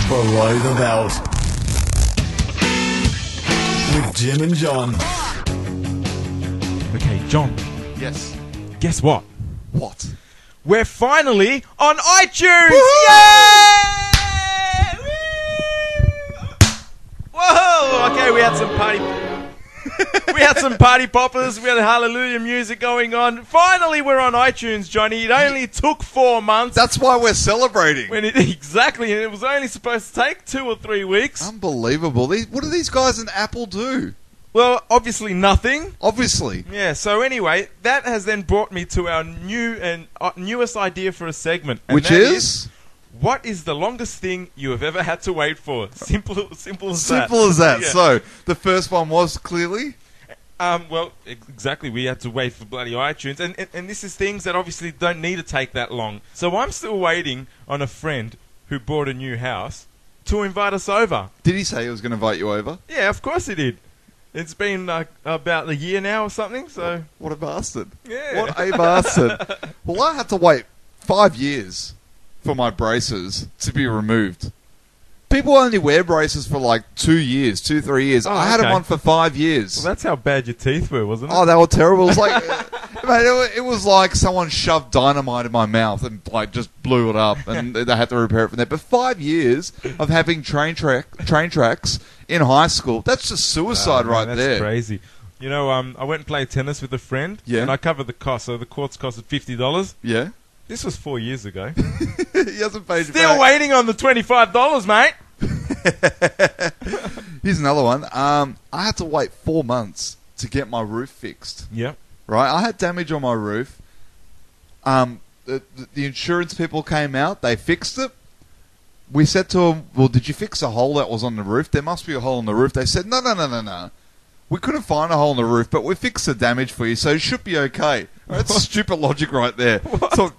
Below the Belt with Jim and John. Okay, John, Yes. guess what? What? We're finally on iTunes! Woohoo! Yay! Woo! Whoa! Okay, we had some party... we had some party poppers, we had hallelujah music going on. Finally, we're on iTunes, Johnny. It only took 4 months. That's why we're celebrating. Exactly, and it was only supposed to take 2 or 3 weeks. Unbelievable. What do these guys in Apple do? Well, obviously nothing. Obviously. Yeah, so anyway, that has then brought me to our new and newest idea for a segment. And Which that is? What is the longest thing you have ever had to wait for? Simple as that. Simple as that. Yeah. So, the first one was clearly? Well, exactly. We had to wait for bloody iTunes. And this is things that obviously don't need to take that long. So I'm still waiting on a friend who bought a new house to invite us over. Did he say he was going to invite you over? Yeah, of course he did. It's been about a year now or something, so... What a bastard. Yeah. What a bastard. Well, I had to wait 5 years for my braces to be removed. People only wear braces for like 2 years, 2-3 years. Oh, I had them okay. on for 5 years. Well, that's how bad your teeth were, wasn't it? Oh, they were terrible. It was like, mate, it was like someone shoved dynamite in my mouth and like just blew it up, and they had to repair it from there. But 5 years of having train tracks in high school—that's just suicide Man, right that's there. crazy. You know, I went and played tennis with a friend, Yeah. and I covered the cost. So the courts costed $50. Yeah, This was 4 years ago. he hasn't paid you Still back. waiting on the $25, mate. Here's another one. I had to wait 4 months to get my roof fixed. Yep. Right, I had damage on my roof. The insurance people came out. They fixed it. We said to them, well, did you fix a hole that was on the roof? There must be a hole in the roof. They said, no. We couldn't find a hole in the roof, but we fixed the damage for you, so it should be okay. That's stupid logic right there. So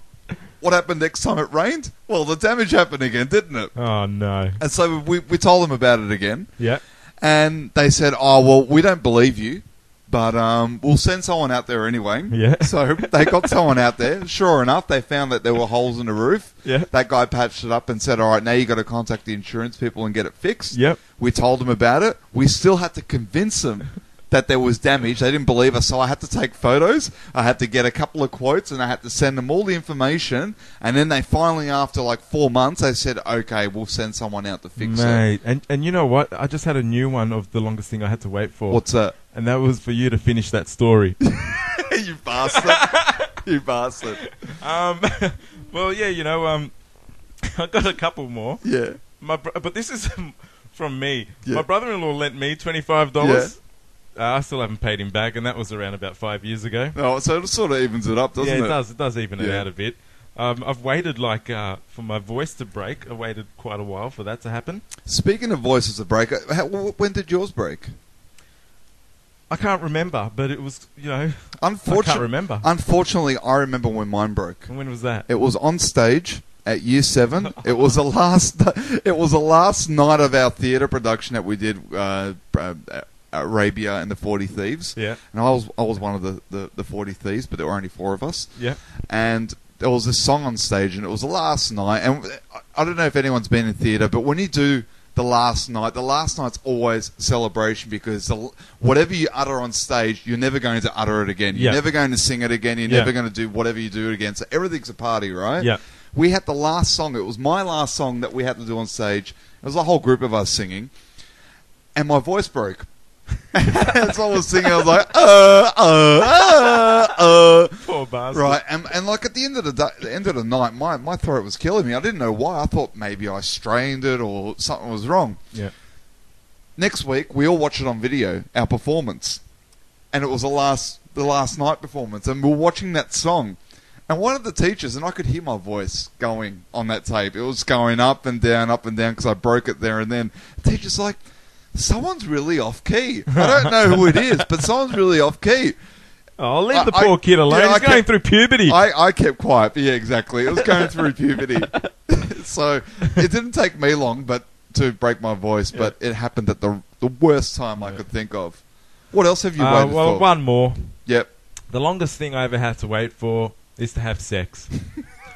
what happened next time it rained? Well, the damage happened again, didn't it? Oh, no. And so we told them about it again. Yep. And they said, oh, well, we don't believe you, but we'll send someone out there anyway. Yeah. So they got someone out there. Sure enough, they found that there were holes in the roof. Yeah. That guy patched it up and said, all right, now you got to contact the insurance people and get it fixed. Yep. We told them about it. We still had to convince them that there was damage. They didn't believe us, so I had to take photos. I had to get a couple of quotes, and I had to send them all the information. And then they finally, after like 4 months, they said, okay, we'll send someone out to fix it. Mate, and you know what? I just had a new one of the longest thing I had to wait for. What's that? And that was for you to finish that story. You bastard. You bastard. Well, yeah, you know, I got a couple more. Yeah. But this is from me. Yeah. My brother-in-law lent me $25. I still haven't paid him back, and that was around about 5 years ago. No, so it sort of evens it up, doesn't it? Yeah, it does. It does even it Yeah. out a bit. I've waited for my voice to break. I waited quite a while for that to happen. Speaking of voices to break, when did yours break? I can't remember, but it was, you know, I can't remember. Unfortunately, I remember when mine broke. And when was that? It was on stage at Year 7. It was the last. It was the last night of our theatre production that we did. Arabia and the 40 Thieves. Yeah. And I was one of the 40 Thieves, but there were only 4 of us. Yeah. And there was this song on stage, and it was the last night. And I don't know if anyone's been in theatre, but when you do the last night's always celebration, because whatever you utter on stage, you're never going to utter it again. You're never going to sing it again. You're never going to do whatever you do it again. So everything's a party, right? Yeah. We had the last song. It was my last song that we had to do on stage. It was a whole group of us singing, and my voice broke. As I was singing, I was like, Poor bastard. right, and like at the end of the night, my throat was killing me. I didn't know why. I thought maybe I strained it or something was wrong. Yeah. Next week, we all watched it on video, our performance, and it was the last night performance, and we were watching that song. And one of the teachers, and I could hear my voice going on that tape. It was going up and down, because I broke it there and then. The teacher's like, someone's really off key. I don't know who it is, but someone's really off key. Oh, leave the poor kid alone. Yeah, He's going through puberty. I kept quiet. Yeah, exactly. It was going through puberty. So it didn't take me long to break my voice, but it happened at the worst time I could think of. What else have you waited well, for? one more. Yep. The longest thing I ever had to wait for is to have sex.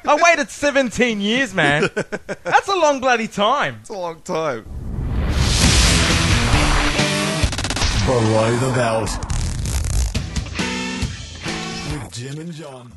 I waited 17 years, man. That's a long bloody time. It's a long time. Below the belt. With Jim and John.